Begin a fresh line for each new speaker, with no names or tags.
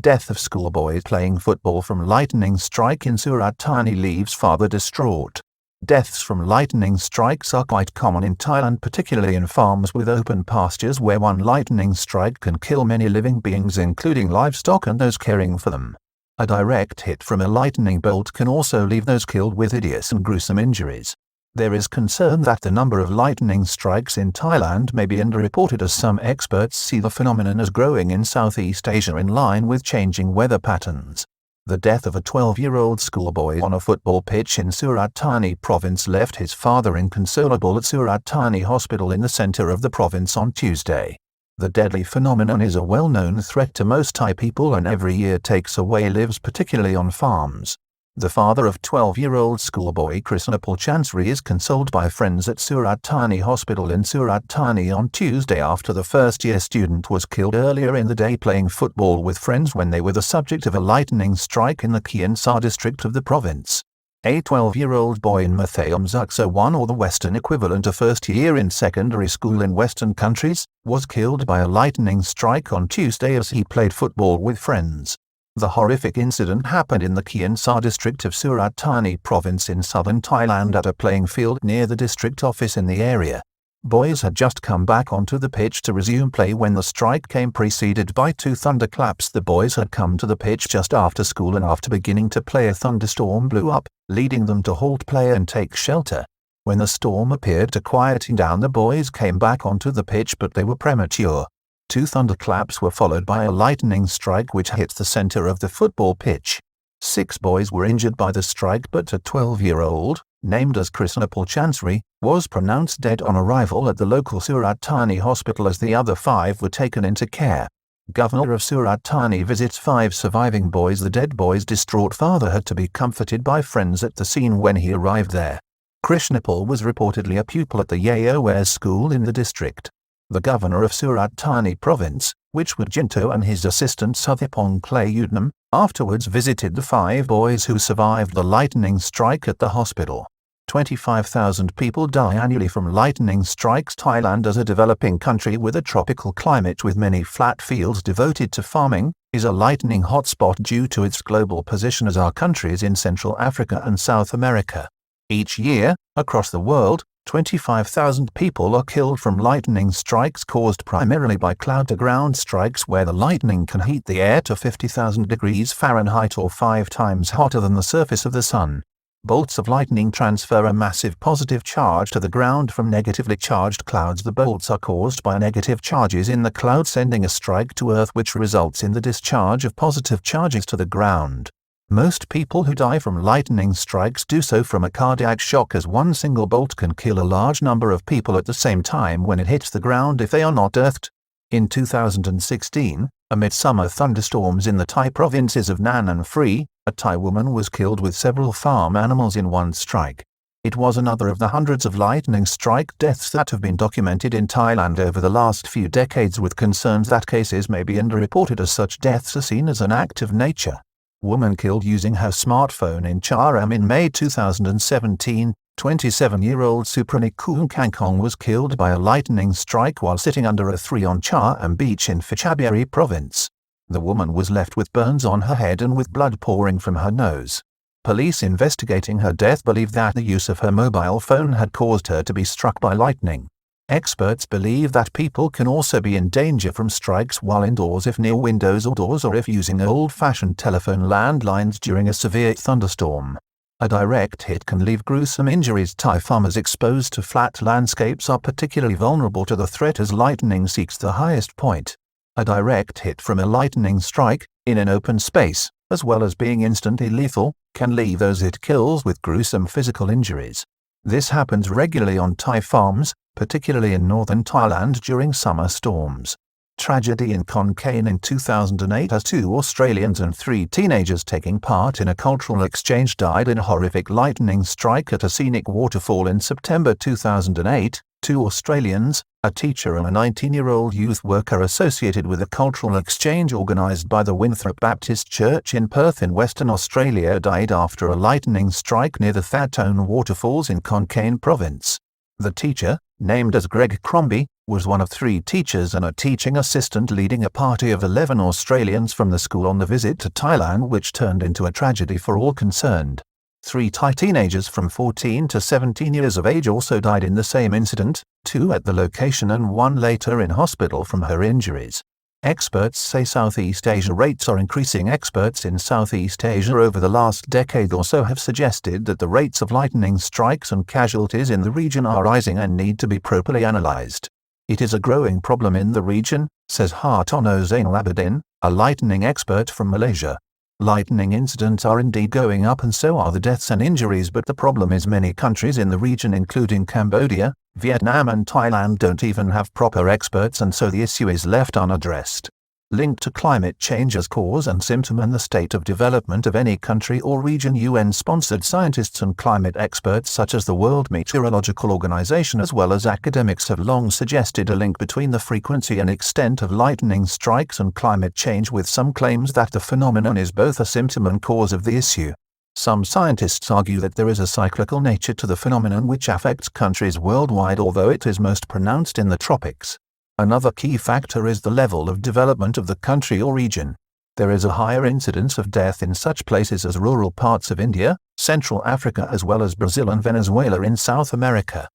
Death of schoolboy playing football from lightning strike in Surat Thani leaves father distraught. Deaths from lightning strikes are quite common in Thailand, particularly in farms with open pastures where one lightning strike can kill many living beings, including livestock and those caring for them. A direct hit from a lightning bolt can also leave those killed with hideous and gruesome injuries. There is concern that the number of lightning strikes in Thailand may be underreported, as some experts see the phenomenon as growing in Southeast Asia in line with changing weather patterns. The death of a 12-year-old schoolboy on a football pitch in Surat Thani province left his father inconsolable at Surat Thani Hospital in the center of the province on Tuesday. The deadly phenomenon is a well-known threat to most Thai people and every year takes away lives, particularly on farms. The father of 12-year-old schoolboy Krishnapal Chansri is consoled by friends at Surat Thani Hospital in Surat Thani on Tuesday after the first-year student was killed earlier in the day playing football with friends when they were the subject of a lightning strike in the Khiensar district of the province. A 12-year-old boy in Mathayom Zuksa 1, or the Western equivalent of first year in secondary school in Western countries, was killed by a lightning strike on Tuesday as he played football with friends. The horrific incident happened in the Khiensar district of Surat Thani province in southern Thailand at a playing field near the district office in the area. Boys had just come back onto the pitch to resume play when the strike came, preceded by 2 thunderclaps. The boys had come to the pitch just after school, and after beginning to play a thunderstorm blew up, leading them to halt play and take shelter. When the storm appeared to quieting down, the boys came back onto the pitch, but they were premature. 2 thunderclaps were followed by a lightning strike which hit the center of the football pitch. 6 boys were injured by the strike, but a 12-year-old, named as Krishnapal Chansri, was pronounced dead on arrival at the local Surat Thani hospital, as the other 5 were taken into care. Governor of Surat Thani visits 5 surviving boys. The dead boy's distraught father had to be comforted by friends at the scene when he arrived there. Krishnapal was reportedly a pupil at the Yaowares school in the district. The governor of Surat Thani province, which was Jinto, and his assistant Suthipong Clayudnam, afterwards visited the 5 boys who survived the lightning strike at the hospital. 25,000 people die annually from lightning strikes. Thailand, as a developing country with a tropical climate with many flat fields devoted to farming, is a lightning hotspot due to its global position as our countries in Central Africa and South America. Each year, across the world, 25,000 people are killed from lightning strikes caused primarily by cloud-to-ground strikes, where the lightning can heat the air to 50,000 degrees Fahrenheit or 5 times hotter than the surface of the sun. Bolts of lightning transfer a massive positive charge to the ground from negatively charged clouds. The bolts are caused by negative charges in the cloud sending a strike to Earth, which results in the discharge of positive charges to the ground. Most people who die from lightning strikes do so from a cardiac shock, as one single bolt can kill a large number of people at the same time when it hits the ground if they are not earthed. In 2016, amid summer thunderstorms in the Thai provinces of Nan and Phree, a Thai woman was killed with several farm animals in one strike. It was another of the hundreds of lightning strike deaths that have been documented in Thailand over the last few decades, with concerns that cases may be underreported as such deaths are seen as an act of nature. Woman killed using her smartphone in Charam in May 2017. 27-year-old Supranik Kangkong was killed by a lightning strike while sitting under a tree on Charam beach in Phetchaburi province. The woman was left with burns on her head and with blood pouring from her nose. Police investigating her death believe that the use of her mobile phone had caused her to be struck by lightning. Experts believe that people can also be in danger from strikes while indoors if near windows or doors, or if using old-fashioned telephone landlines during a severe thunderstorm. A direct hit can leave gruesome injuries. Thai farmers exposed to flat landscapes are particularly vulnerable to the threat as lightning seeks the highest point. A direct hit from a lightning strike, in an open space, as well as being instantly lethal, can leave those it kills with gruesome physical injuries. This happens regularly on Thai farms, particularly in northern Thailand during summer storms. Tragedy in Khon Kaen in 2008, as 2 Australians and 3 teenagers taking part in a cultural exchange died in a horrific lightning strike at a scenic waterfall in September 2008. 2 Australians, a teacher and a 19-year-old youth worker associated with a cultural exchange organised by the Winthrop Baptist Church in Perth in Western Australia, died after a lightning strike near the Thatone waterfalls in Khon Kaen province. The teacher, named as Greg Crombie, was one of 3 teachers and a teaching assistant leading a party of 11 Australians from the school on the visit to Thailand, which turned into a tragedy for all concerned. 3 Thai teenagers from 14 to 17 years of age also died in the same incident, 2 at the location and 1 later in hospital from her injuries. Experts say Southeast Asia rates are increasing. Experts in Southeast Asia over the last decade or so have suggested that the rates of lightning strikes and casualties in the region are rising and need to be properly analyzed. It is a growing problem in the region, says Hartono Zainal Abidin, a lightning expert from Malaysia. Lightning incidents are indeed going up and so are the deaths and injuries, but the problem is many countries in the region including Cambodia, Vietnam and Thailand don't even have proper experts, and so the issue is left unaddressed. Linked to climate change as cause and symptom and the state of development of any country or region, UN-sponsored scientists and climate experts such as the World Meteorological Organization as well as academics have long suggested a link between the frequency and extent of lightning strikes and climate change, with some claims that the phenomenon is both a symptom and cause of the issue. Some scientists argue that there is a cyclical nature to the phenomenon which affects countries worldwide, although it is most pronounced in the tropics. Another key factor is the level of development of the country or region. There is a higher incidence of death in such places as rural parts of India, Central Africa as well as Brazil and Venezuela in South America.